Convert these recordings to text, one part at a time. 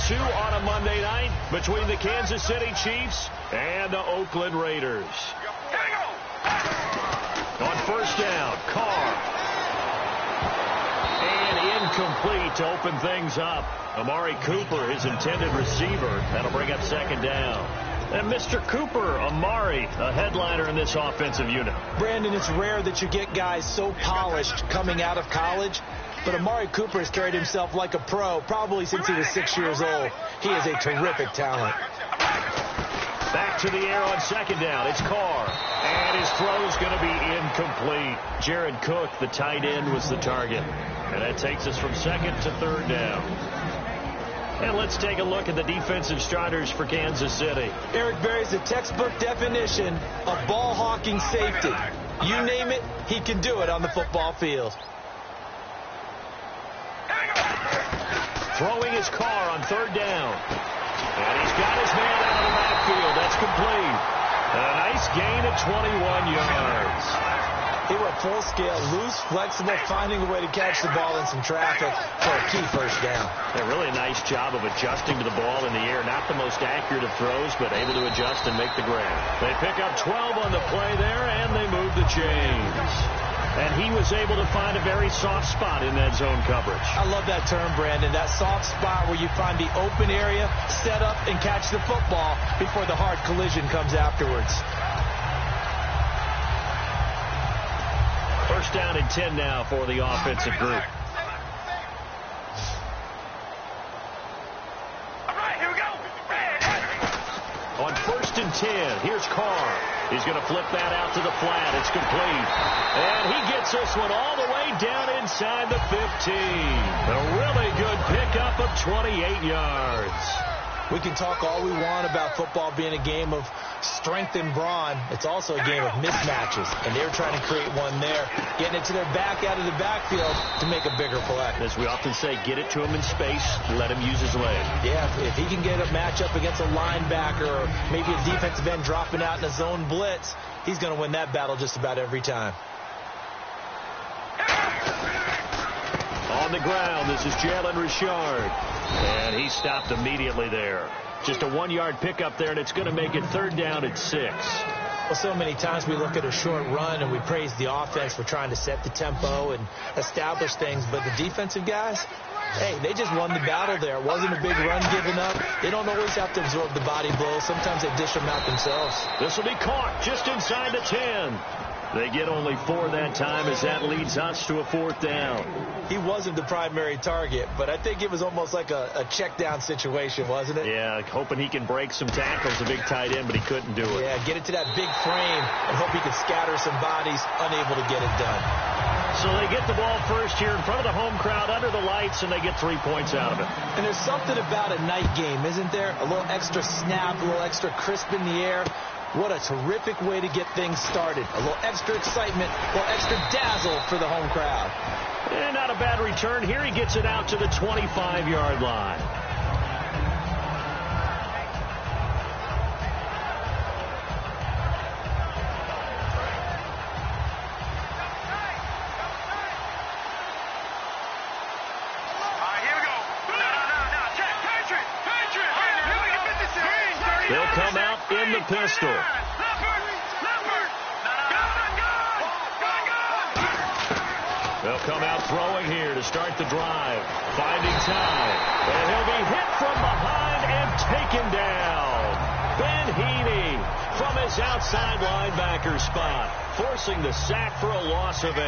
2 on a Monday night between the Kansas City Chiefs and the Oakland Raiders. On first down, Carr. And incomplete to open things up. Amari Cooper, his intended receiver. That'll bring up second down. And Mr. Cooper, Amari, a headliner in this offensive unit. Brandon, it's rare that you get guys so polished coming out of college. But Amari Cooper has carried himself like a pro probably since he was 6 years old. He is a terrific talent. Back to the air on second down. It's Carr. And his throw's going to be incomplete. Jared Cook, the tight end, was the target. And that takes us from second to third down. And let's take a look at the defensive starters for Kansas City. Eric Berry's the textbook definition of ball-hawking safety. You name it, he can do it on the football field. Throwing his Carr on third down. And he's got his man out of the backfield. That's complete. And a nice gain of 21 yards. He went full scale, loose, flexible, finding a way to catch the ball in some traffic for a key first down. A really nice job of adjusting to the ball in the air. Not the most accurate of throws, but able to adjust and make the grab. They pick up 12 on the play there, and they move the chains. And he was able to find a very soft spot in that zone coverage. I love that term, Brandon. That soft spot where you find the open area, set up, and catch the football before the hard collision comes afterwards. First down and 10 now for the offensive group. All right, here we go. On first and 10, here's Carr. He's going to flip that out to the flat. It's complete. And he gets this one all the way down inside the 15. A really good pickup of 28 yards. We can talk all we want about football being a game of strength and brawn. It's also a game of mismatches, and they're trying to create one there, getting it to their back out of the backfield to make a bigger play. As we often say, get it to him in space, let him use his leg. Yeah, if he can get a matchup against a linebacker or maybe a defensive end dropping out in a zone blitz, he's going to win that battle just about every time. On the ground, this is Jalen Richard. And he stopped immediately there. Just a 1-yard pickup there, and it's going to make it third down at 6. Well, so many times we look at a short run and we praise the offense for trying to set the tempo and establish things. But the defensive guys, hey, they just won the battle there. It wasn't a big run given up. They don't always have to absorb the body blows. Sometimes they dish them out themselves. This will be caught just inside the 10. They get only 4 that time as that leads us to a fourth down. He wasn't the primary target, but I think it was almost like a check down situation, wasn't it? Yeah, hoping he can break some tackles, a big tight end, but he couldn't do it. Yeah, get it to that big frame and hope he could scatter some bodies, unable to get it done. So they get the ball first here in front of the home crowd under the lights, and they get 3 points out of it. And there's something about a night game, isn't there? A little extra snap, a little extra crisp in the air. What a terrific way to get things started. A little extra excitement, a little extra dazzle for the home crowd. And not a bad return here. He gets it out to the 25-yard line. They'll come out in the pistol. They'll come out throwing here to start the drive. Finding time. And he'll be hit from behind and taken down. Ben Heaney from his outside linebacker spot, forcing the sack for a loss of 8.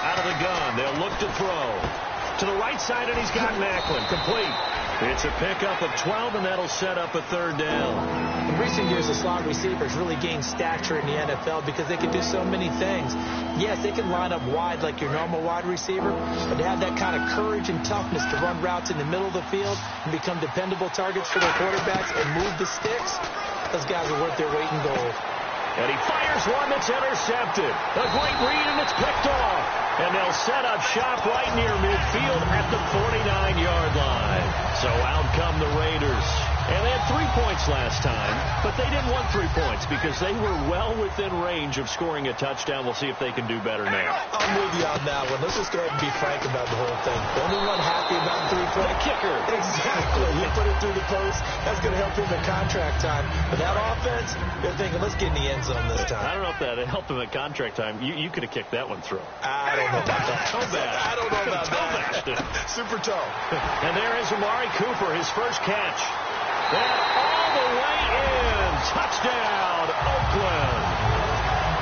Out of the gun, they'll look to throw. To the right side, and he's got Macklin. Complete. It's a pickup of 12, and that'll set up a third down. In recent years, the slot receivers really gained stature in the NFL because they can do so many things. Yes, they can line up wide like your normal wide receiver, but to have that kind of courage and toughness to run routes in the middle of the field and become dependable targets for their quarterbacks and move the sticks, those guys are worth their weight in gold. And he fires one that's intercepted. A great read, and it's picked off. And they'll set up shop right near midfield at the 49-yard line. So out come the Raiders. And they had 3 points last time, but they didn't want 3 points because they were well within range of scoring a touchdown. We'll see if they can do better now. I'm with you on that one. Let's just go ahead and be frank about the whole thing. The only one happy about 3-point kicker. Exactly. You put it through the post. That's going to help him in contract time. But that offense, they're thinking, let's get in the end zone this time. I don't know if that helped him at contract time. You could have kicked that one through. I don't know about that. I don't know about that. Super toe. And there is Amari Cooper, his first catch. And all the way in. Touchdown, Oakland.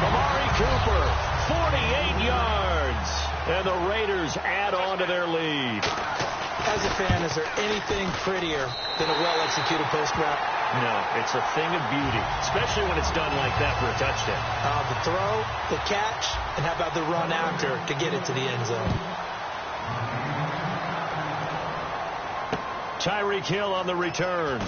Amari Cooper, 48 yards. And the Raiders add on to their lead. As a fan, is there anything prettier than a well-executed post route? No, it's a thing of beauty, especially when it's done like that for a touchdown. The throw, the catch, and how about the run after to get it to the end zone? Tyreek Hill on the return.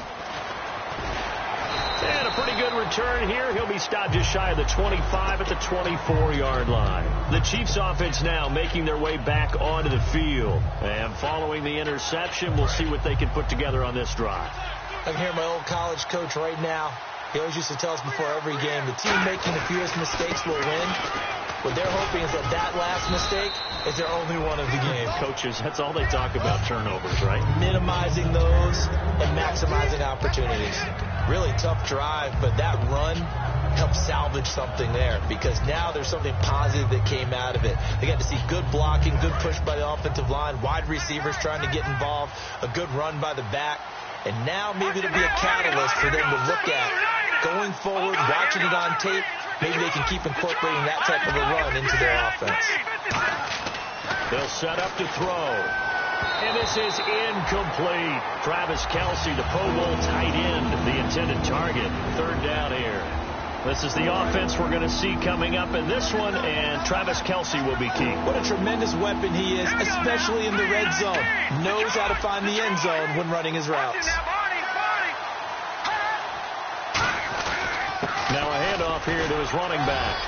And a pretty good return here. He'll be stopped just shy of the 25 at the 24-yard line. The Chiefs offense now making their way back onto the field. And following the interception, we'll see what they can put together on this drive. I can hear my old college coach right now. He always used to tell us before every game, the team making the fewest mistakes will win. What they're hoping is that last mistake is their only one of the game. Coaches, that's all they talk about, turnovers, right? Minimizing those and maximizing opportunities. Really tough drive, but that run helped salvage something there because now there's something positive that came out of it. They got to see good blocking, good push by the offensive line, wide receivers trying to get involved, a good run by the back, and now maybe it'll be a catalyst for them to look at going forward, watching it on tape. Maybe they can keep incorporating that type of a run into their offense. They'll set up to throw. And this is incomplete. Travis Kelce, the Pro Bowl tight end, the intended target. Third down here. This is the offense we're going to see coming up in this one, and Travis Kelce will be key. What a tremendous weapon he is, especially in the red zone. Knows how to find the end zone when running his routes. Now a handoff here to his running back.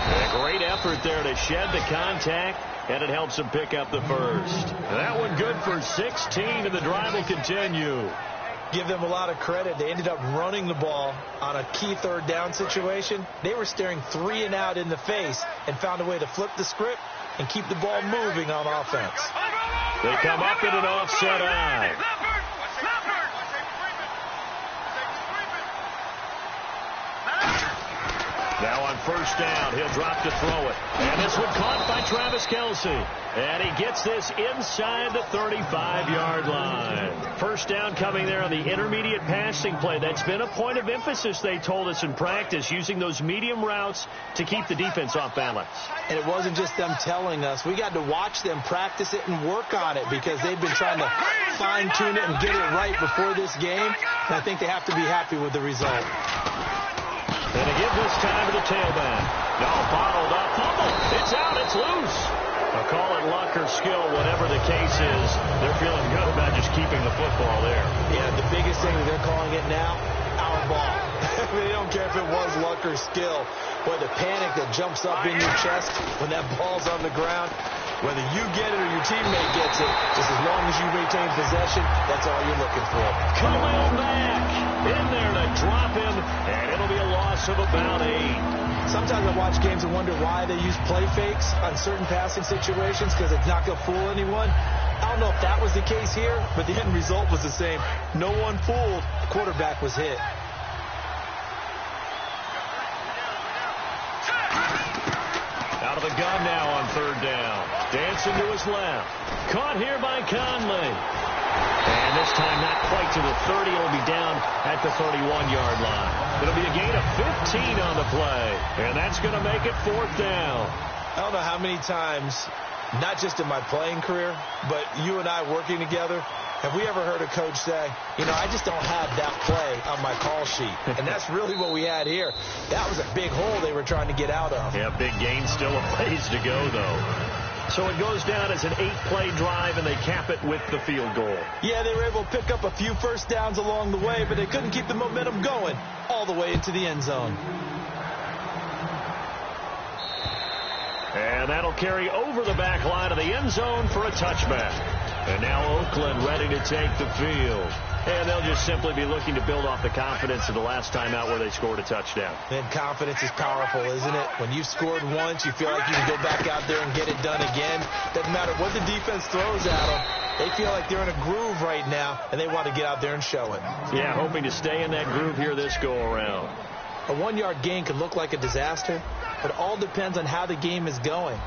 And a great effort there to shed the contact, and it helps him pick up the first. That one good for 16, and the drive will continue. Give them a lot of credit. They ended up running the ball on a key third down situation. They were staring 3 and out in the face and found a way to flip the script and keep the ball moving on offense. They come up in an offset eye. Now on first down, he'll drop to throw it. And this one caught by Travis Kelce. And he gets this inside the 35-yard line. First down coming there on the intermediate passing play. That's been a point of emphasis, they told us in practice, using those medium routes to keep the defense off balance. And it wasn't just them telling us. We got to watch them practice it and work on it because they've been trying to fine-tune it and get it right before this game. And I think they have to be happy with the result. And to give this time to the tailback. Now bottled up. Fumble. It's out. It's loose. I'll call it luck or skill, whatever the case is. They're feeling good about just keeping the football there. Yeah, the biggest thing that they're calling it now, our ball. They don't care if it was luck or skill. Boy, the panic that jumps up in your chest when that ball's on the ground, whether you get it or your teammate gets it, just as long as you maintain possession, that's all you're looking for. Khalil Mack in there to drop him, and it'll be a loss of about 8. Sometimes I watch games and wonder why they use play fakes on certain passing situations because it's not going to fool anyone. I don't know if that was the case here, but the end result was the same. No one fooled. The quarterback was hit. Out of the gun now on third down. Dancing to his left. Caught here by Conley. And this time not quite to the 30. It'll be down at the 31-yard line. It'll be a gain of 15 on the play. And that's going to make it fourth down. I don't know how many times, not just in my playing career, but you and I working together, have we ever heard a coach say, you know, I just don't have that play on my call sheet. And that's really what we had here. That was a big hole they were trying to get out of. Yeah, big gain, still a ways to go, though. So it goes down as an 8-play drive, and they cap it with the field goal. Yeah, they were able to pick up a few first downs along the way, but they couldn't keep the momentum going all the way into the end zone. And that'll carry over the back line of the end zone for a touchback. And now Oakland ready to take the field. And they'll just simply be looking to build off the confidence of the last time out where they scored a touchdown. And confidence is powerful, isn't it? When you've scored once, you feel like you can go back out there and get it done again. Doesn't matter what the defense throws at them. They feel like they're in a groove right now, and they want to get out there and show it. Yeah, hoping to stay in that groove here this go-around. A 1-yard gain can look like a disaster, but it all depends on how the game is going.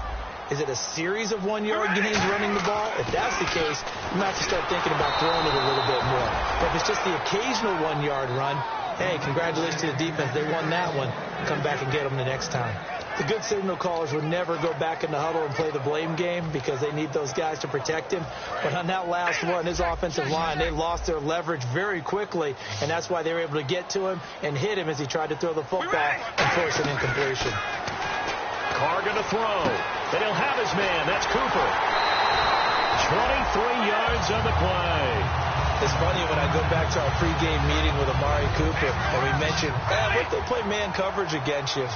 Is it a series of 1-yard gains running the ball? If that's the case, you might have to start thinking about throwing it a little bit more. But if it's just the occasional 1-yard run, hey, congratulations to the defense. They won that one. Come back and get them the next time. The good signal callers would never go back in the huddle and play the blame game because they need those guys to protect him. But on that last one, his offensive line, they lost their leverage very quickly, and that's why they were able to get to him and hit him as he tried to throw the football and force an incompletion. Carr going to throw. And he'll have his man. That's Cooper. 23 yards on the play. It's funny when I go back to our pregame meeting with Amari Cooper, and we mentioned, what they play man coverage against you.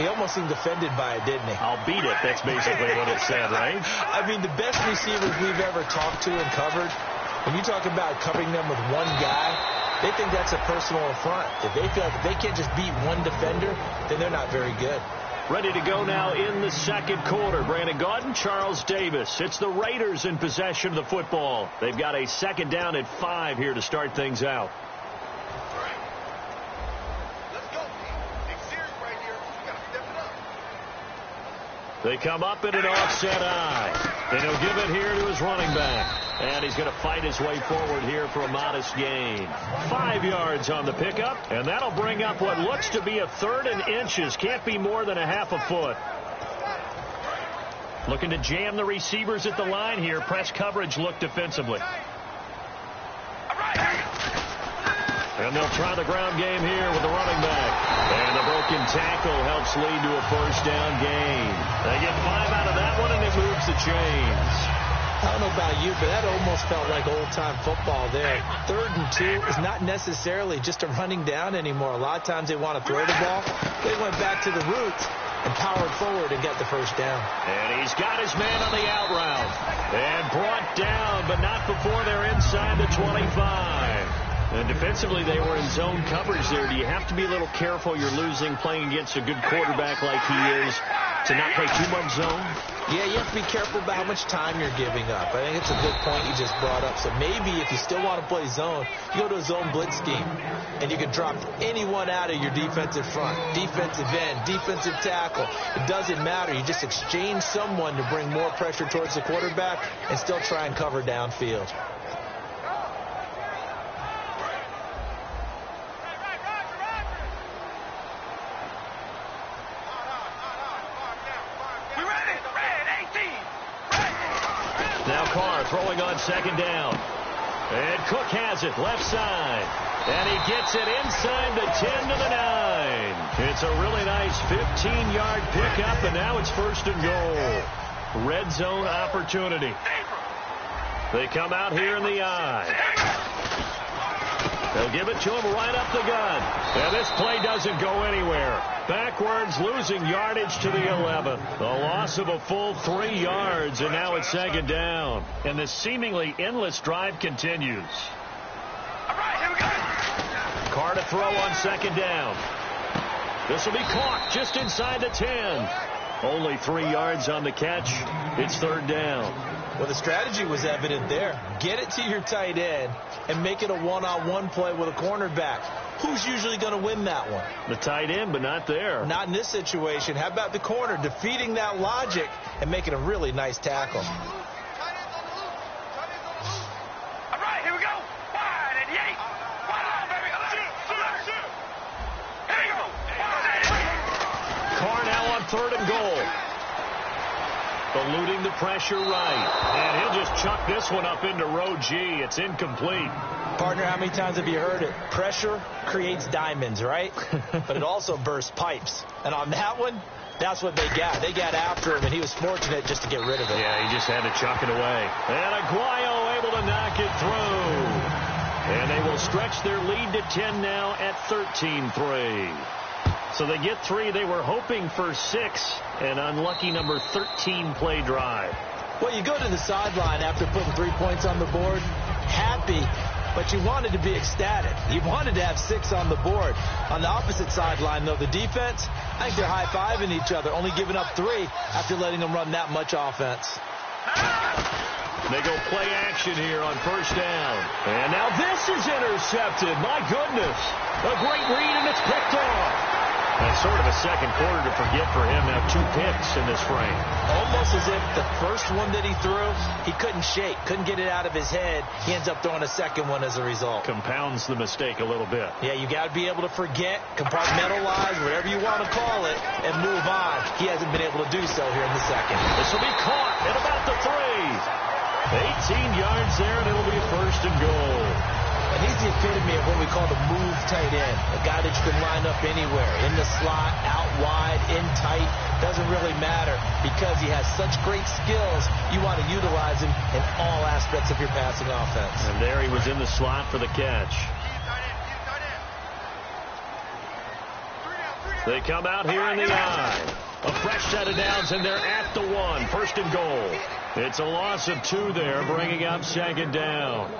He almost seemed offended by it, didn't he? I'll beat it. That's basically what it said, right? I mean, the best receivers we've ever talked to and covered, when you talk about covering them with one guy, they think that's a personal affront. If they feel like they can't just beat one defender, then they're not very good. Ready to go now in the second quarter. Brandon Gaudin, Charles Davis. It's the Raiders in possession of the football. They've got a second down at 5 here to start things out. They come up in an offset eye. And he'll give it here to his running back. And he's going to fight his way forward here for a modest gain. 5 yards on the pickup. And that'll bring up what looks to be a 3rd and inches. Can't be more than a half a foot. Looking to jam the receivers at the line here. Press coverage look defensively. And they'll try the ground game here with the running back. And the broken tackle helps lead to a first down gain. They get 5 out of that one, and it moves the chains. I don't know about you, but that almost felt like old-time football there. 3rd and 2 is not necessarily just a running down anymore. A lot of times they want to throw the ball. They went back to the roots and powered forward and got the first down. And he's got his man on the out route. And brought down, but not before they're inside the 25. And defensively, they were in zone coverage there. Do you have to be a little careful? You're losing playing against a good quarterback like he is to not play too much zone? Yeah, you have to be careful about how much time you're giving up. I think it's a good point you just brought up. So maybe if you still want to play zone, you go to a zone blitz scheme, and you can drop anyone out of your defensive front, defensive end, defensive tackle. It doesn't matter. You just exchange someone to bring more pressure towards the quarterback and still try and cover downfield. Now Carr throwing on second down. And Cook has it left side. And he gets it inside the 10 to the 9. It's a really nice 15-yard pickup, and now it's 1st and goal. Red zone opportunity. They come out here in the eye. They'll give it to him right up the gun. And this play doesn't go anywhere. Backwards, losing yardage to the 11. A loss of a full 3 yards, and now it's second down. And the seemingly endless drive continues. All right, here we go. Carr to throw on second down. This will be caught just inside the 10. Only 3 yards on the catch. It's 3rd down. Well, the strategy was evident there. Get it to your tight end and make it a one-on-one play with a cornerback. Who's usually going to win that one? The tight end, but not there. Not in this situation. How about the corner defeating that logic and making a really nice tackle? All right, here we go. Wide and Yates. Wide on, baby. Here we go. Carr now on 3rd and goal. Eluding the pressure right. And he'll just chuck this one up into row G. It's incomplete. Partner, how many times have you heard it? Pressure creates diamonds, right? But it also bursts pipes. And on that one, that's what they got. They got after him, and he was fortunate just to get rid of it. Yeah, he just had to chuck it away. And Aguayo able to knock it through. And they will stretch their lead to 10 now at 13-3. So they get 3. They were hoping for 6. An unlucky number 13 play drive. Well, you go to the sideline after putting 3 points on the board, happy but you wanted to be ecstatic. You wanted to have 6 on the board. On the opposite sideline, though, the defense, I think they're high-fiving each other, only giving up 3 after letting them run that much offense. They go play action here on first down. And now this is intercepted. My goodness. A great read, and it's picked off. That's sort of a second quarter to forget for him. Now 2 picks in this frame. Almost as if the first one that he threw, he couldn't shake, couldn't get it out of his head. He ends up throwing a second one as a result. Compounds the mistake a little bit. Yeah, you got to be able to forget, compartmentalize, whatever you want to call it, and move on. He hasn't been able to do so here in the second. This will be caught at about the 3. 18 yards there, and it'll be first and goal. And he's the epitome of what we call the move tight end, a guy that you can line up anywhere, in the slot, out wide, in tight, doesn't really matter because he has such great skills. You want to utilize him in all aspects of your passing offense. And there he was in the slot for the catch. They come out here in the eye. A fresh set of downs, and they're at the 1. First and goal. It's a loss of 2 there, bringing up second down.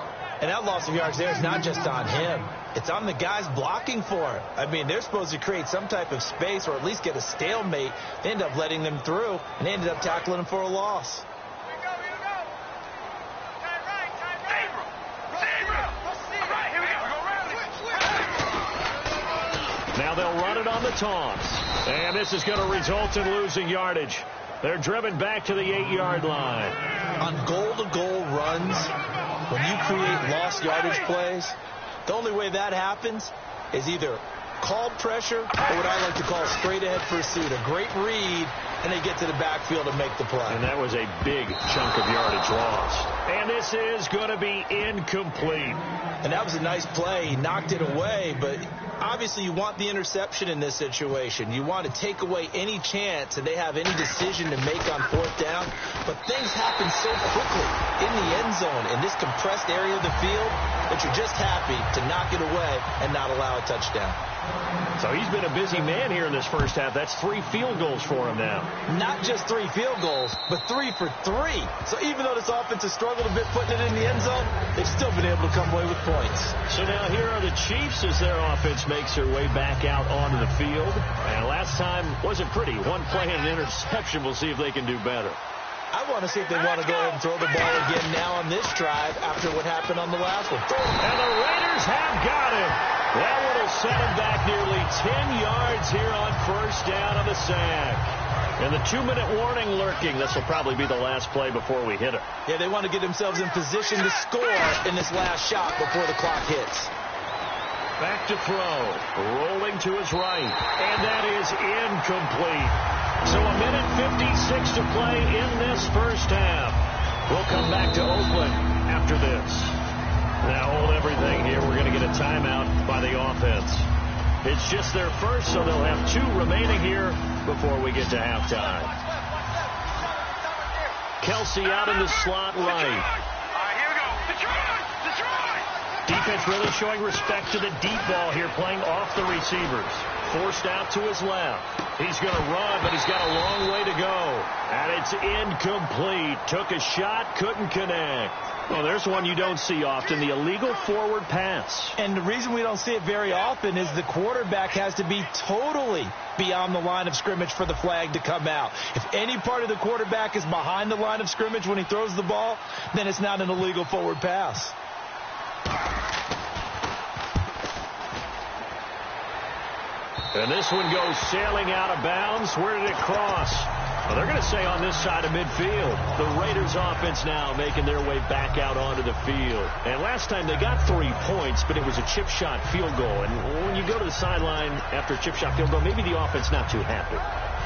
And that loss of yards there is not just on him. It's on the guys blocking for him. I mean, they're supposed to create some type of space or at least get a stalemate. They end up letting them through, and they ended up tackling him for a loss. Now they'll run it on the toss. And this is going to result in losing yardage. They're driven back to the 8-yard line. On goal-to-goal runs, when you create lost yardage plays, the only way that happens is either called pressure or what I like to call straight-ahead pursuit. A great read, and they get to the backfield and make the play. And that was a big chunk of yardage lost. And this is going to be incomplete. And that was a nice play. He knocked it away, but obviously you want the interception in this situation. You want to take away any chance and they have any decision to make on 4th down. But things happen so quickly in the end zone in this compressed area of the field that you're just happy to knock it away and not allow a touchdown. So he's been a busy man here in this first half. That's 3 field goals for him now. Not just 3 field goals, but 3 for 3. So even though this offense has struggled a bit putting it in the end zone, they've still been able to come away with points. So now here are the Chiefs as their offense makes their way back out onto the field. And last time wasn't pretty. 1 play and an interception. We'll see if they can do better. I want to see if they want to go ahead and throw the ball again now on this drive after what happened on the last one. And the Raiders have got him. That one will set him back nearly 10 yards here on first down on the sack. And the 2-minute warning lurking. This will probably be the last play before we hit it. Yeah, they want to get themselves in position to score in this last shot before the clock hits. Back to throw. Rolling to his right. And that is incomplete. So 1:56 to play in this first half. We'll come back to Oakland after this. Now hold everything here. We're going to get a timeout by the offense. It's just their first, so they'll have 2 remaining here before we get to halftime. Kelsey out in the slot right. Here we go. Detroit! Defense really showing respect to the deep ball here, playing off the receivers. Forced out to his left. He's going to run, but he's got a long way to go. And it's incomplete. Took a shot, couldn't connect. Well, there's one you don't see often, the illegal forward pass. And the reason we don't see it very often is the quarterback has to be totally beyond the line of scrimmage for the flag to come out. If any part of the quarterback is behind the line of scrimmage when he throws the ball, then it's not an illegal forward pass. And this one goes sailing out of bounds. Where did it cross? Well, they're going to say on this side of midfield. The Raiders offense now making their way back out onto the field. And last time they got 3 points, but it was a chip shot field goal. And when you go to the sideline after a chip shot field goal, maybe the offense not too happy.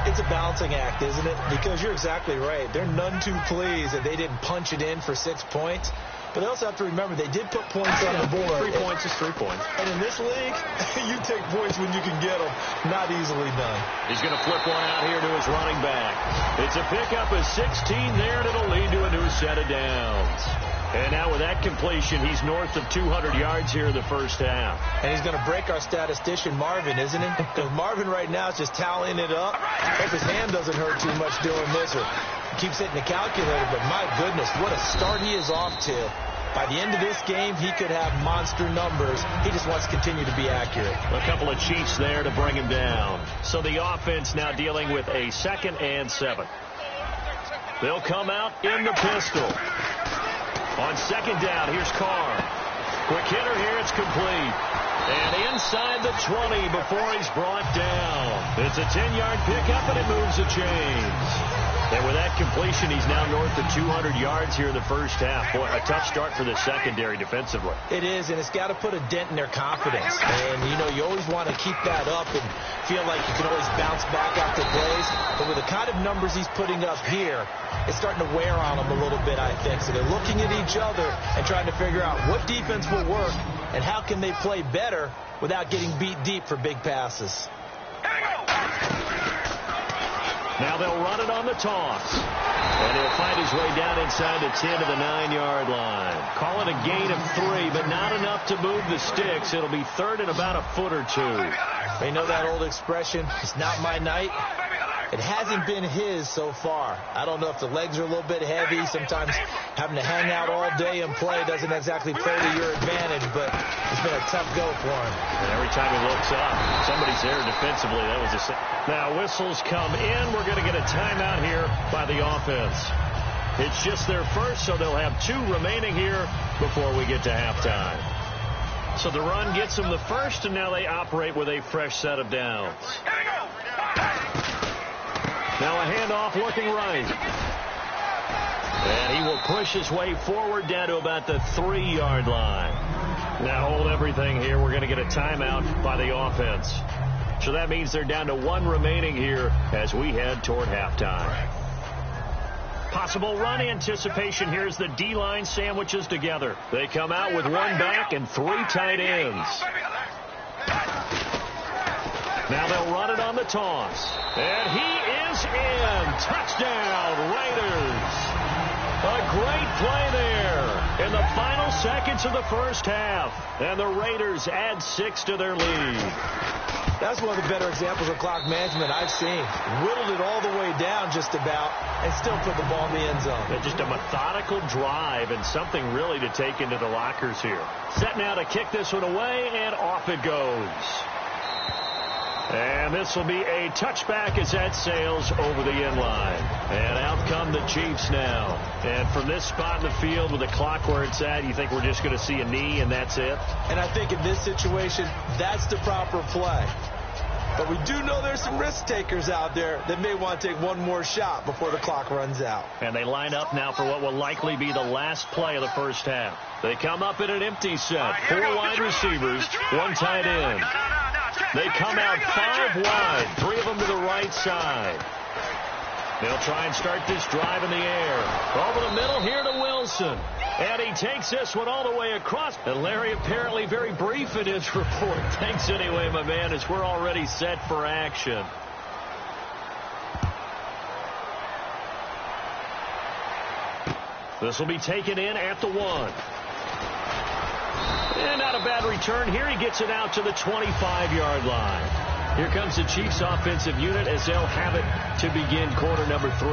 It's a balancing act, isn't it? Because you're exactly right. They're none too pleased that they didn't punch it in for 6 points. But they also have to remember they did put points on the board. 3 points is 3 points. And in this league, you take points when you can get them. Not easily done. He's going to flip one out here to his running back. It's a pickup of 16 there, and it'll lead to a new set of downs. And now with that completion, he's north of 200 yards here in the first half. And he's going to break our statistician, Marvin, isn't he? Because Marvin right now is just tallying it up. Hope his hand doesn't hurt too much doing this, or keeps hitting the calculator. But my goodness, what a start he is off to. By the end of this game, he could have monster numbers. He just wants to continue to be accurate. A couple of Chiefs there to bring him down. So the offense now dealing with a 2nd and 7. They'll come out in the pistol. On 2nd down, here's Carr. Quick hitter here, it's complete. And inside the 20 before he's brought down. It's a 10-yard pickup, and it moves the chains. And with that completion, he's now north of 200 yards here in the first half. Boy, a tough start for the secondary defensively. It is, and it's got to put a dent in their confidence. And, you know, you always want to keep that up and feel like you can always bounce back after plays. But with the kind of numbers he's putting up here, it's starting to wear on them a little bit, I think. So they're looking at each other and trying to figure out what defense will work and how can they play better without getting beat deep for big passes. Now they'll run it on the toss. And he'll find his way down inside the 10 to the 9-yard line. Call it a gain of 3, but not enough to move the sticks. It'll be 3rd and about a foot or 2. You know that old expression, it's not my night? It hasn't been his so far. I don't know if the legs are a little bit heavy. Sometimes having to hang out all day and play doesn't exactly play to your advantage, but it's been a tough go for him. And every time he looks up, somebody's there defensively. That was now whistles come in. We're going to get a timeout here by the offense. It's just their first, so they'll have 2 remaining here before we get to halftime. So the run gets them the first, and now they operate with a fresh set of downs. Now a handoff looking right. And he will push his way forward down to about the 3-yard line. Now hold everything here. We're going to get a timeout by the offense. So that means they're down to 1 remaining here as we head toward halftime. Possible run anticipation here as the D-line sandwiches together. They come out with 1 back and 3 tight ends. Now they'll run it on the toss. And he is in. Touchdown, Raiders. A great play there in the final seconds of the first half. And the Raiders add 6 to their lead. That's one of the better examples of clock management I've seen. Whittled it all the way down just about and still put the ball in the end zone. Just a methodical drive and something really to take into the lockers here. Set now to kick this one away, and off it goes. And this will be a touchback as that sails over the end line. And out come the Chiefs now. And from this spot in the field with the clock where it's at, you think we're just going to see a knee and that's it? And I think in this situation, that's the proper play. But we do know there's some risk takers out there that may want to take one more shot before the clock runs out. And they line up now for what will likely be the last play of the first half. They come up in an empty set. 4 wide receivers, 1 tight end. They come out 5 wide, 3 of them to the right side. They'll try and start this drive in the air. Over the middle here to Wilson. And he takes this one all the way across. And Larry apparently very brief in his report. Thanks anyway, my man, as we're already set for action. This will be taken in at the 1. And not a bad return here. He gets it out to the 25-yard line. Here comes the Chiefs offensive unit as they'll have it to begin quarter number 3.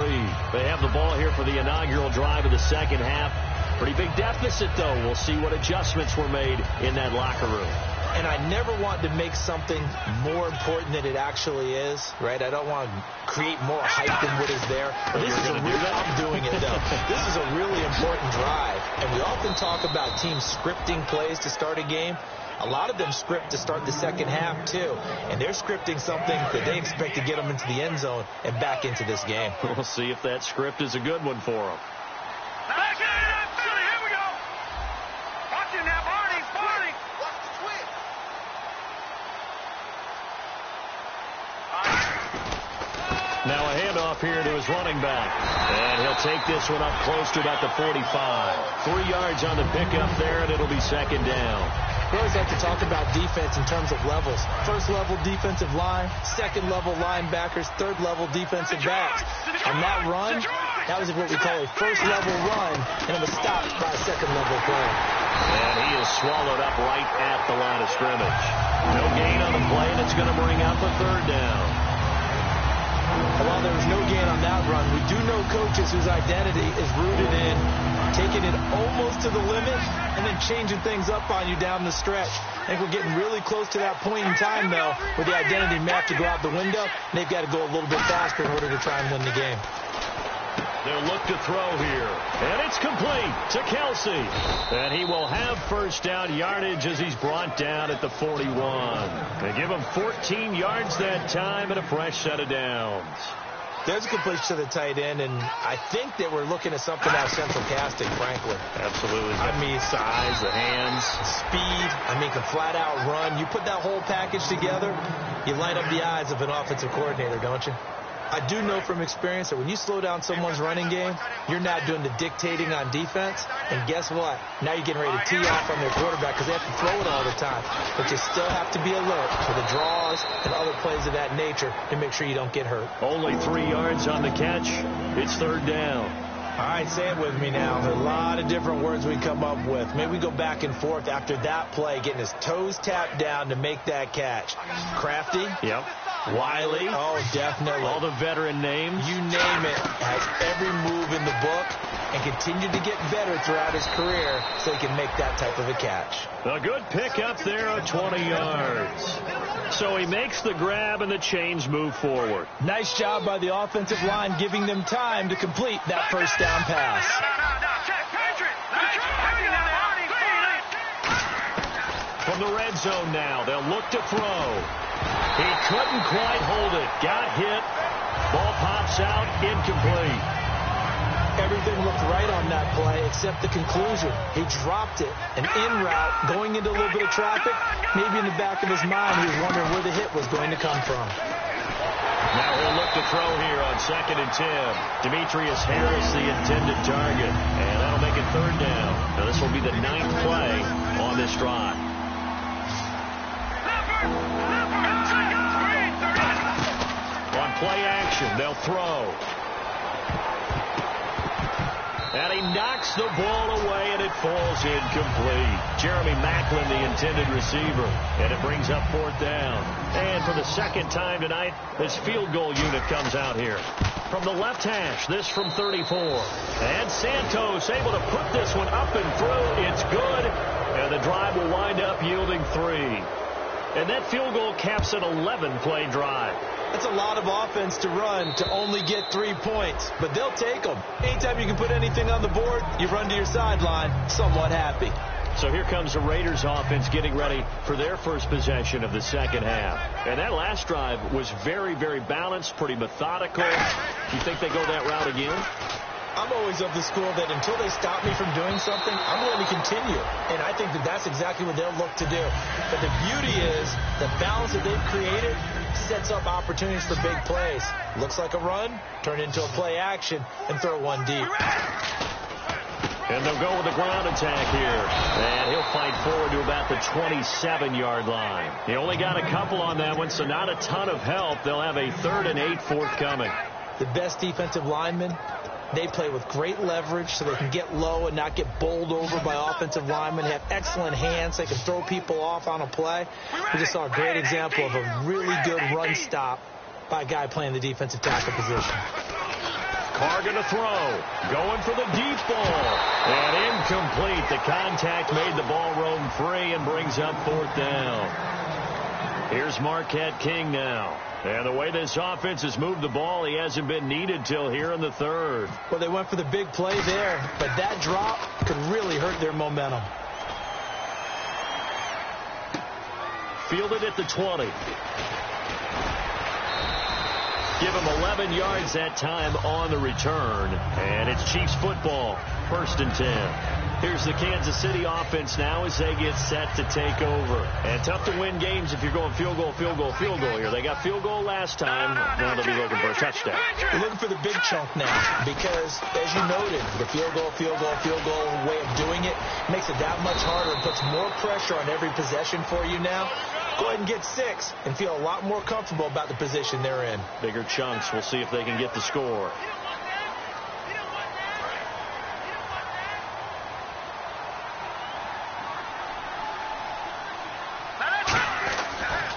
They have the ball here for the inaugural drive of the second half. Pretty big deficit, though. We'll see what adjustments were made in that locker room. And I never want to make something more important than it actually is, right? I don't want to create more hype than what is there. I'm doing it, though. This is a really important drive. And we often talk about teams scripting plays to start a game. A lot of them script to start the second half, too. And they're scripting something that they expect to get them into the end zone and back into this game. We'll see if that script is a good one for them. Here we go. Watch him now, Barney. Watch the twin. Now a handoff here to his running back. And he'll take this one up close to about the 45. 3 yards on the pickup there, and it'll be second down. We always like to talk about defense in terms of levels. First level defensive line, second level linebackers, third level defensive backs. On that run, that was what we call a first level run, and it was stopped by a second level play. And he is swallowed up right at the line of scrimmage. No gain on the play, and it's going to bring up a third down. And while there was no gain on that run, we do know coaches whose identity is rooted in taking it almost to the limit and then changing things up on you down the stretch. I think we're getting really close to that point in time, though, where the identity map to go out the window, and they've got to go a little bit faster in order to try and win the game. They'll look to throw here, and it's complete to Kelsey. And he will have first down yardage as he's brought down at the 41. They give him 14 yards that time and a fresh set of downs. There's a completion to the tight end, and I think that we're looking at something out of central casting, frankly. Absolutely. I mean, size, the hands, speed. I mean, can flat out run. You put that whole package together, you light up the eyes of an offensive coordinator, don't you? I do know from experience that when you slow down someone's running game, you're not doing the dictating on defense. And guess what? Now you're getting ready to tee off on their quarterback because they have to throw it all the time. But you still have to be alert for the draws and other plays of that nature to make sure you don't get hurt. Only 3 yards on the catch. It's third down. All right, say it with me now. There are a lot of different words we come up with. Maybe we go back and forth after that play, getting his toes tapped down to make that catch. Crafty. Yep. Wiley. Oh, definitely. All the veteran names. You name it. Has every move in the book and continued to get better throughout his career so he can make that type of a catch. A good pick up there of 20 yards. So he makes the grab and the chains move forward. Nice job by the offensive line giving them time to complete that first down pass. From the red zone now, they'll look to throw. He couldn't quite hold it. Got hit. Ball pops out. Incomplete. Everything looked right on that play except the conclusion. He dropped it. An in route going into a little bit of traffic. Maybe in the back of his mind he was wondering where the hit was going to come from. Now he'll look to throw here on 2nd and 10. Demetrius Harris, the intended target. And that'll make it third down. Now this will be the 9th play on this drive. On play action, they'll throw. And he knocks the ball away, and it falls incomplete. Jeremy Maclin, the intended receiver. And it brings up 4th down. And for the second time tonight, this field goal unit comes out here. From the left hash, this from 34. And Santos able to put this one up and through. It's good. And the drive will wind up yielding 3. And that field goal caps an 11-play drive. That's a lot of offense to run to only get 3 points, but they'll take them. Anytime you can put anything on the board, you run to your sideline somewhat happy. So here comes the Raiders offense getting ready for their first possession of the second half. And that last drive was very, very balanced, pretty methodical. You think they go that route again? I'm always of the school that until they stop me from doing something, I'm going to continue. And I think that that's exactly what they'll look to do. But the beauty is the balance that they've created sets up opportunities for big plays. Looks like a run, turn into a play action, and throw one deep. And they'll go with the ground attack here. And he'll fight forward to about the 27-yard line. He only got a couple on that one, so not a ton of help. They'll have a 3rd and 8 forthcoming. The best defensive linemen, they play with great leverage so they can get low and not get bowled over by offensive linemen. They have excellent hands. They can throw people off on a play. We just saw a great example of a really good run stop by a guy playing the defensive tackle position. Carr going to throw. Going for the deep ball. And incomplete. The contact made the ball roam free and brings up 4th down. Here's Marquette King now. And the way this offense has moved the ball, he hasn't been needed till here in the 3rd. Well, they went for the big play there, but that drop could really hurt their momentum. Fielded at the 20. Give him 11 yards that time on the return. And it's Chiefs football, 1st and 10. Here's the Kansas City offense now as they get set to take over. And tough to win games if you're going field goal, field goal, field goal here. They got field goal last time. Now they'll be looking for a touchdown. They're looking for the big chunk now because, as you noted, the field goal way of doing it makes it that much harder and puts more pressure on every possession for you now. Go ahead and get 6 and feel a lot more comfortable about the position they're in. Bigger chunks. We'll see if they can get the score.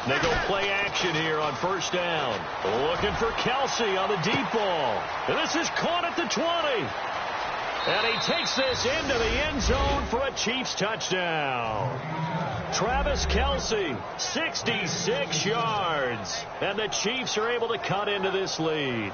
They go play action here on 1st down. Looking for Kelsey on the deep ball. And this is caught at the 20. And he takes this into the end zone for a Chiefs touchdown. Travis Kelce, 66 yards. And the Chiefs are able to cut into this lead.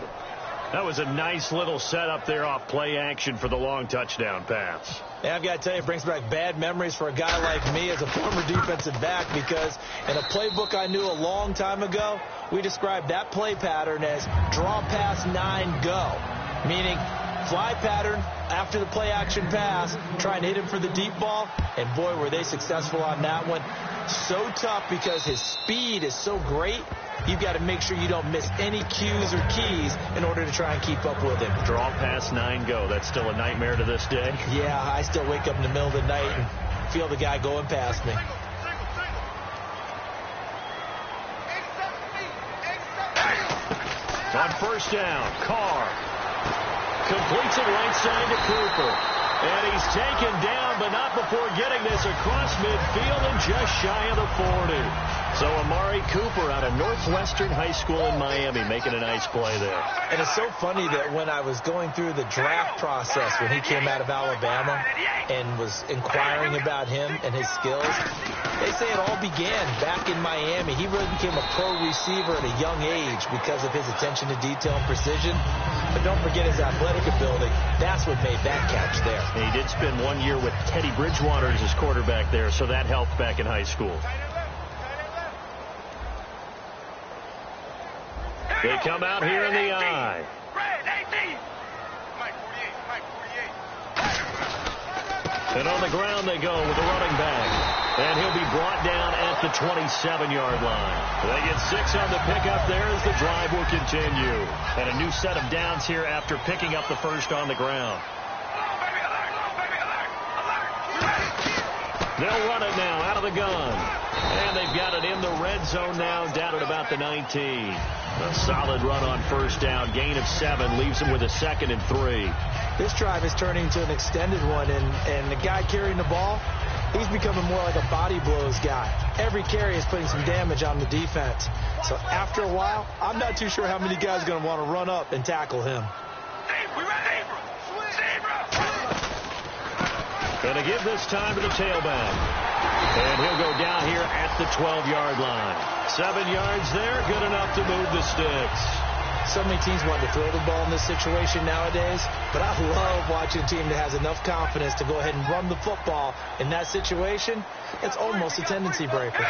That was a nice little setup there off play action for the long touchdown pass. Yeah, I've got to tell you, it brings back bad memories for a guy like me as a former defensive back, because in a playbook I knew a long time ago, we described that play pattern as draw pass 9 go, meaning fly pattern after the play action pass, trying to hit him for the deep ball, and boy, were they successful on that one. So tough because his speed is so great. You've got to make sure you don't miss any cues or keys in order to try and keep up with him. Draw pass 9 go. That's still a nightmare to this day? Yeah, I still wake up in the middle of the night and feel the guy going past me. On first down, Carr completes it right side to Cooper. And he's taken down, but not before getting this across midfield and just shy of the 40. So Amari Cooper out of Northwestern High School in Miami making a nice play there. And it's so funny that when I was going through the draft process when he came out of Alabama and was inquiring about him and his skills, they say it all began back in Miami. He really became a pro receiver at a young age because of his attention to detail and precision. But don't forget his athletic ability. That's what made that catch there. And he did spend 1 year with Teddy Bridgewater as his quarterback there, so that helped back in high school. They come out here in the eye. And on the ground they go with the running back. And he'll be brought down at the 27-yard line. They get 6 on the pickup there as the drive will continue. And a new set of downs here after picking up the first on the ground. They'll run it now out of the gun. And they've got it in the red zone now, down at about the 19. A solid run on first down. Gain of 7 leaves them with a 2nd and 3. This drive is turning into an extended one, and the guy carrying the ball, he's becoming more like a body blows guy. Every carry is putting some damage on the defense. So after a while, I'm not too sure how many guys are going to want to run up and tackle him. Going to give this time to the tailback. And he'll go down here at the 12-yard line. 7 yards there, good enough to move the sticks. So many teams want to throw the ball in this situation nowadays, but I love watching a team that has enough confidence to go ahead and run the football. In that situation, it's almost a tendency breaker.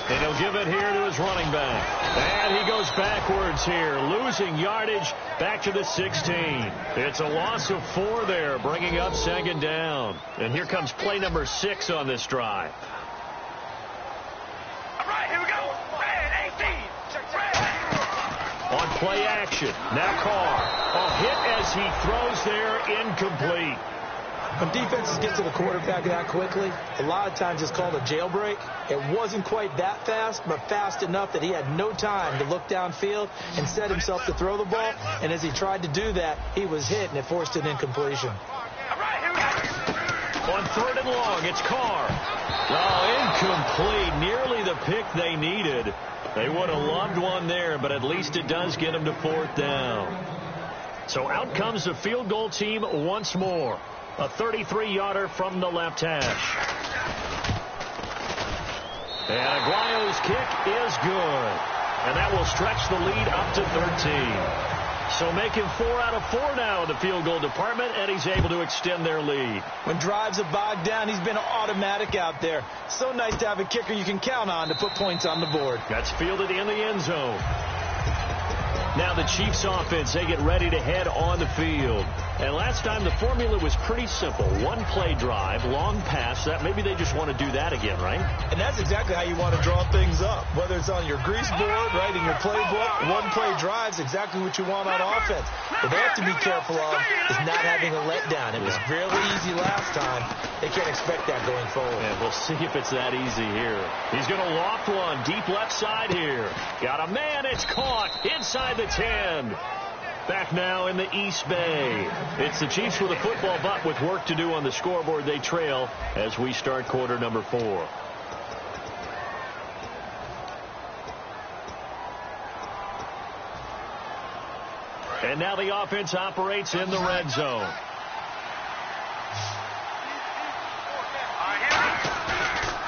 And he'll give it here to his running back. And he goes backwards here, losing yardage back to the 16. It's a loss of 4 there, bringing up 2nd down. And here comes play number 6 on this drive. All right, here we go. Red 18. On play action, now Carr. A hit as he throws there, incomplete. When defenses get to the quarterback that quickly, a lot of times it's called a jailbreak. It wasn't quite that fast, but fast enough that he had no time to look downfield and set himself to throw the ball. And as he tried to do that, he was hit, and it forced an incompletion. On 3rd and long, it's Carr. Oh, incomplete. Nearly the pick they needed. They would have loved one there, but at least it does get them to 4th down. So out comes the field goal team once more. A 33-yarder from the left hash. And Aguayo's kick is good. And that will stretch the lead up to 13. So making 4 out of 4 now in the field goal department, and he's able to extend their lead. When drives are bogged down, he's been automatic out there. So nice to have a kicker you can count on to put points on the board. That's fielded in the end zone. Now the Chiefs offense, they get ready to head on the field. And last time the formula was pretty simple. 1 play drive, long pass. That maybe they just want to do that again, right? And that's exactly how you want to draw things up. Whether it's on your grease board, right, in your playbook, 1 play drive's exactly what you want on offense. What they have to be careful of is not having a letdown. It was really easy last time. They can't expect that going forward. And we'll see if it's that easy here. He's going to loft one deep left side here. Got a man. It's caught inside the 10. Back now in the East Bay. It's the Chiefs with a football, but with work to do on the scoreboard. They trail as we start quarter number 4. And And now the offense operates in the red zone.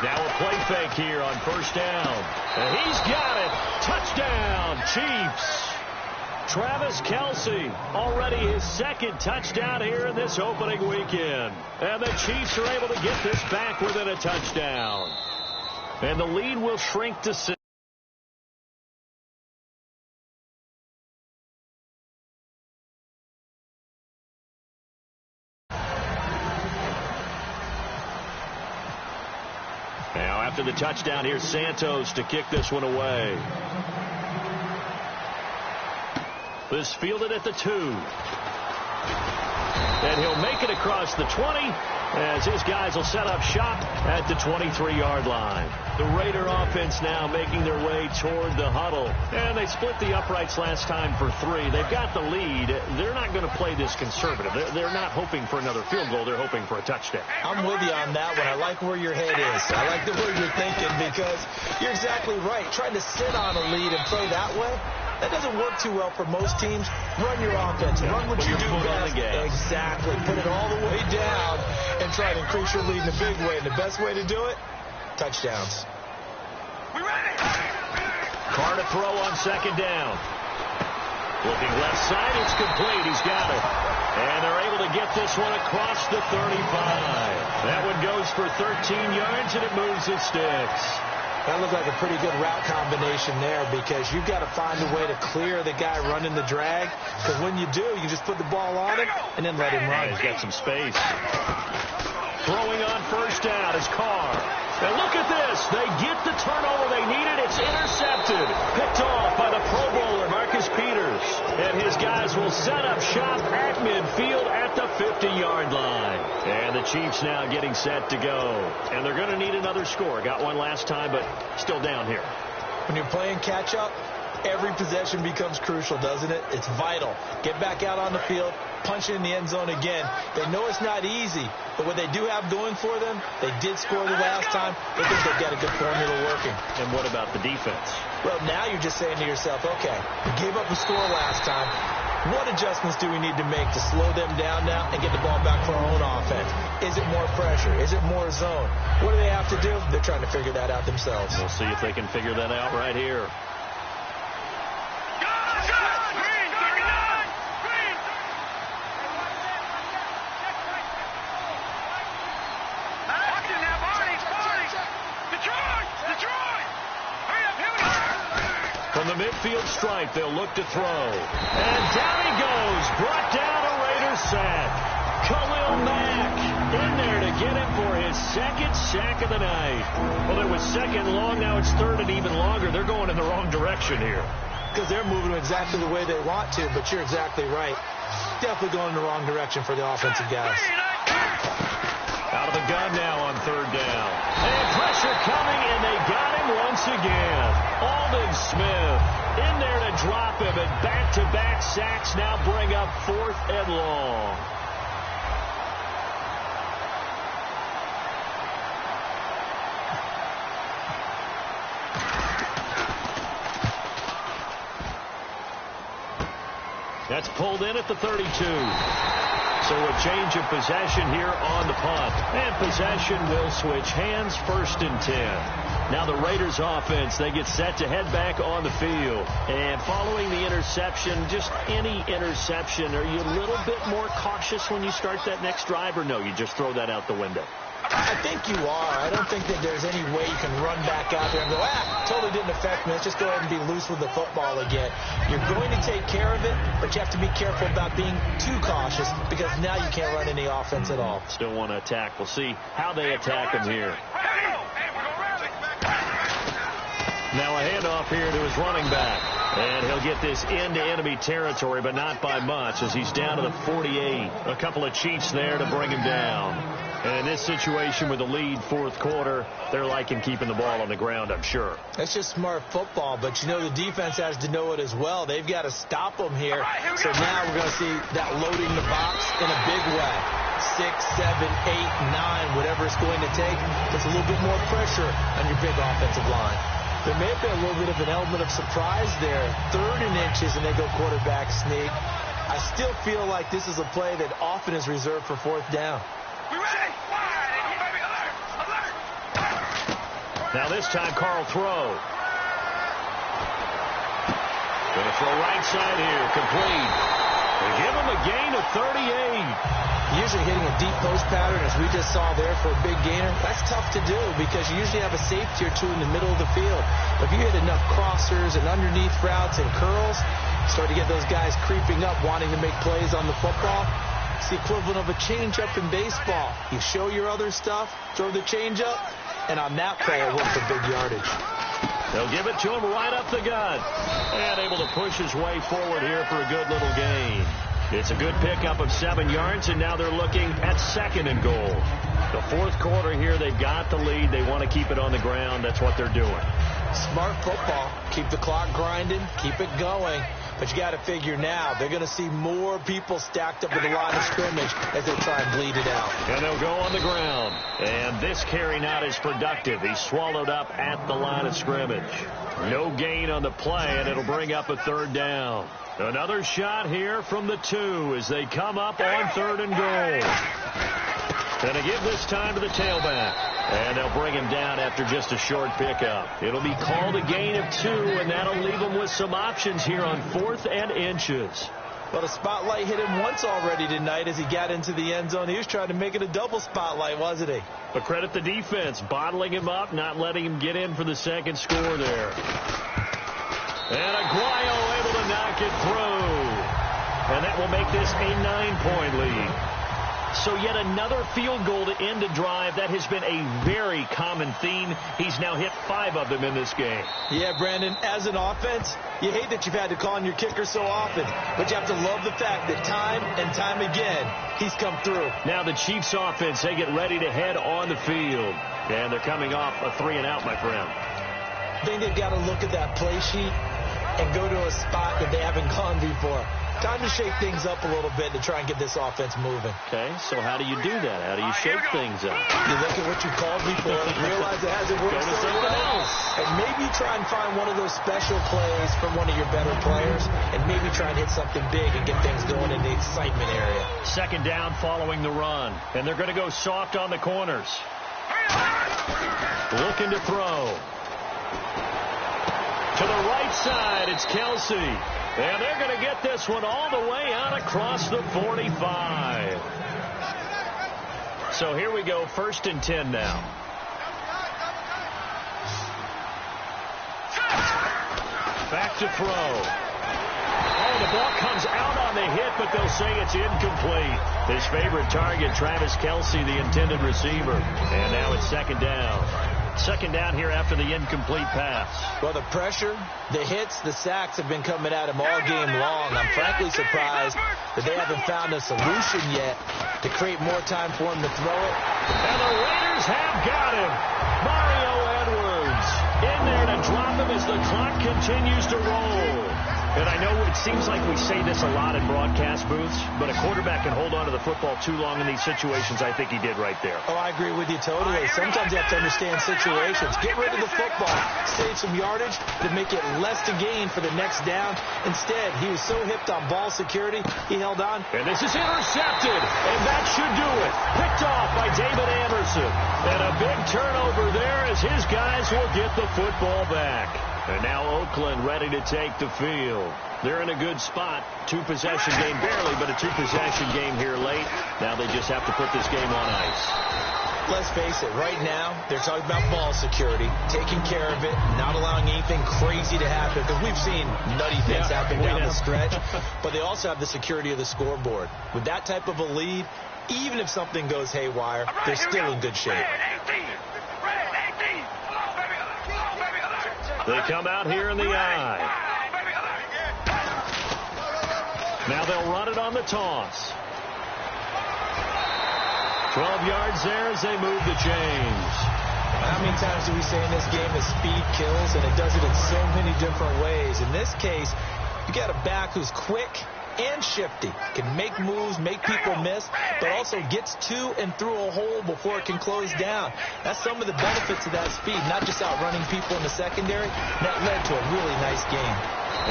Now a play fake here on first down. And he's got it. Touchdown, Chiefs. Travis Kelce, already his second touchdown here in this opening weekend. And the Chiefs are able to get this back within a touchdown. And the lead will shrink to 6. Now after the touchdown, here's Santos to kick this one away. This fielded at the 2. And he'll make it across the 20 as his guys will set up shop at the 23-yard line. The Raider offense now making their way toward the huddle. And they split the uprights last time for 3. They've got the lead. They're not going to play this conservative. They're not hoping for another field goal. They're hoping for a touchdown. I'm with you on that one. I like where your head is. I like the way you're thinking because you're exactly right. Trying to sit on a lead and play that way, that doesn't work too well for most teams. Run your offense. Run what you do best. Exactly. Put it all the way down and try to increase your lead in a big way. And the best way to do it, touchdowns. We ready? Carr to throw on second down. Looking left side, it's complete. He's got it. And they're able to get this one across the 35. That one goes for 13 yards, and it moves the sticks. That looked like a pretty good route combination there because you've got to find a way to clear the guy running the drag. Because when you do, you just put the ball on him and then let him run. He's got some space. Throwing on first down is Carr. And look at this. They get the turnover they needed. It's intercepted. Picked off by the Pro Bowler, Marcus Peters. And his guys will set up shop at midfield at the 50-yard line. And the Chiefs now getting set to go. And they're going to need another score. Got one last time, but still down here. When you're playing catch-up, every possession becomes crucial, doesn't it? It's vital. Get back out on the field, punch it in the end zone again. They know it's not easy, but what they do have going for them, they did score the last time. They think they've got a good formula working. And what about the defense? Well, now you're just saying to yourself, okay, we gave up a score last time. What adjustments do we need to make to slow them down now and get the ball back for our own offense? Is it more pressure? Is it more zone? What do they have to do? They're trying to figure that out themselves. We'll see if they can figure that out right here. From the midfield stripe, they'll look to throw. And down he goes. Brought down a Raider sack. Khalil Mack in there to get him for his second sack of the night. Well, it was second long. Now it's third and even longer. They're going in the wrong direction here. Because they're moving exactly the way they want to, but you're exactly right. Definitely going in the wrong direction for the offensive guys. Out of the gun now on third down. And pressure coming, and they got him once again. Aldon Smith in there to drop him, and back-to-back sacks now bring up 4th and long. That's pulled in at the 32. So a change of possession here on the punt. And possession will switch hands, 1st and 10. Now the Raiders offense, they get set to head back on the field. And following the interception, just any interception, are you a little bit more cautious when you start that next drive, or no, you just throw that out the window? I think you are. I don't think that there's any way you can run back out there and go, totally didn't affect me. Let's just go ahead and be loose with the football again. You're going to take care of it, but you have to be careful about being too cautious because now you can't run any offense at all. Still want to attack. We'll see how they attack him here. Now a handoff here to his running back. And he'll get this into enemy territory, but not by much as he's down to the 48. A couple of Chiefs there to bring him down. And in this situation with the lead 4th quarter, they're liking keeping the ball on the ground, I'm sure. That's just smart football, but you know the defense has to know it as well. They've got to stop them here. So now we're going to see that loading the box in a big way. 6, 7, 8, 9, whatever it's going to take. Puts a little bit more pressure on your big offensive line. There may have been a little bit of an element of surprise there. 3rd and inches, and they go quarterback sneak. I still feel like this is a play that often is reserved for fourth down. We ready? Wide and baby, alert! Alert! Now this time, Carl throw. Going to throw right side here, complete. They give him a gain of 38. Usually hitting a deep post pattern, as we just saw there for a big gainer, that's tough to do because you usually have a safety or two in the middle of the field. But if you hit enough crossers and underneath routes and curls, start to get those guys creeping up, wanting to make plays on the football. It's the equivalent of a changeup in baseball. You show your other stuff, throw the changeup, and on that play, it worked for big yardage. They'll give it to him right up the gut. And able to push his way forward here for a good little gain. It's a good pickup of 7 yards, and now they're looking at 2nd and goal. The fourth quarter here, they've got the lead. They want to keep it on the ground. That's what they're doing. Smart football. Keep the clock grinding. Keep it going. But you got to figure now, they're going to see more people stacked up at the line of scrimmage as they try and bleed it out. And they'll go on the ground. And this carry not as productive. He's swallowed up at the line of scrimmage. No gain on the play, and it'll bring up a 3rd down. Another shot here from the 2 as they come up on 3rd and goal. Going to give this time to the tailback. And they'll bring him down after just a short pickup. It'll be called a gain of 2, and that'll leave him with some options here on 4th and inches. Well, the spotlight hit him once already tonight as he got into the end zone. He was trying to make it a double spotlight, wasn't he? But credit the defense, bottling him up, not letting him get in for the 2nd score there. And Aguayo able to knock it through. And that will make this a 9-point lead. So yet another field goal to end a drive. That has been a very common theme. He's now hit 5 of them in this game. Yeah, Brandon, as an offense, you hate that you've had to call on your kicker so often. But you have to love the fact that time and time again, he's come through. Now the Chiefs offense, they get ready to head on the field. And they're coming off a 3-and-out, my friend. I think they've got to look at that play sheet and go to a spot that they haven't gone before. Time to shake things up a little bit to try and get this offense moving. Okay, so how do you do that? How do you shake things up? You look at what you called before, realize it hasn't worked so well, and maybe try and find one of those special plays from one of your better players, and maybe try and hit something big and get things going in the excitement area. 2nd down following the run, and they're going to go soft on the corners. Looking to throw. To the right side, it's Kelsey. And they're going to get this one all the way out across the 45. So here we go, 1st and 10 now. Back to throw. Oh, the ball comes out on the hit, but they'll say it's incomplete. His favorite target, Travis Kelsey, the intended receiver. And now it's 2nd down. 2nd down here after the incomplete pass. Well, the pressure, the hits, the sacks have been coming at him all game long. I'm frankly surprised that they haven't found a solution yet to create more time for him to throw it. And the Raiders have got him. Mario Edwards in there to drop him as the clock continues to roll. And I know it seems like we say this a lot in broadcast booths, but a quarterback can hold on to the football too long in these situations. I think he did right there. Oh, I agree with you totally. Sometimes you have to understand situations. Get rid of the football. Save some yardage to make it less to gain for the next down. Instead, he was so hipped on ball security, he held on. And this is intercepted, and that should do it. Picked off by David Anderson. And a big turnover there as his guys will get the football back. And now Oakland ready to take the field. They're in a good spot. 2-possession game, barely, but a 2-possession game here late. Now they just have to put this game on ice. Let's face it, right now, they're talking about ball security, taking care of it, not allowing anything crazy to happen, because we've seen nutty things happen down the stretch, but they also have the security of the scoreboard. With that type of a lead, even if something goes haywire, they're still in good shape. They come out here in the eye. Now they'll run it on the toss. 12 yards there as they move the chains. How many times do we say in this game that speed kills, and it does it in so many different ways? In this case, you got a back who's quick and shifty, can make moves, make people miss. process, but also gets to and through a hole before it can close down. That's some of the benefits of that speed, not just outrunning people in the secondary. That led to a really nice game.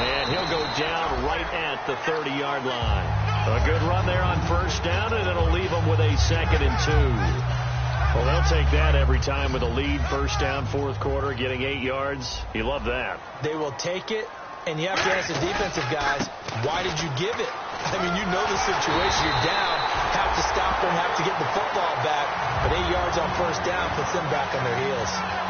And he'll go down right at the 30-yard line. A good run there on first down, and it'll leave them with a 2nd and 2. Well, they'll take that every time with a lead, first down, fourth quarter, getting 8 yards. You love that. They will take it, and you have to ask the defensive guys, why did you give it? I mean, you know the situation. You're down, have to stop them, have to get the football back, but 8 yards on first down puts them back on their heels.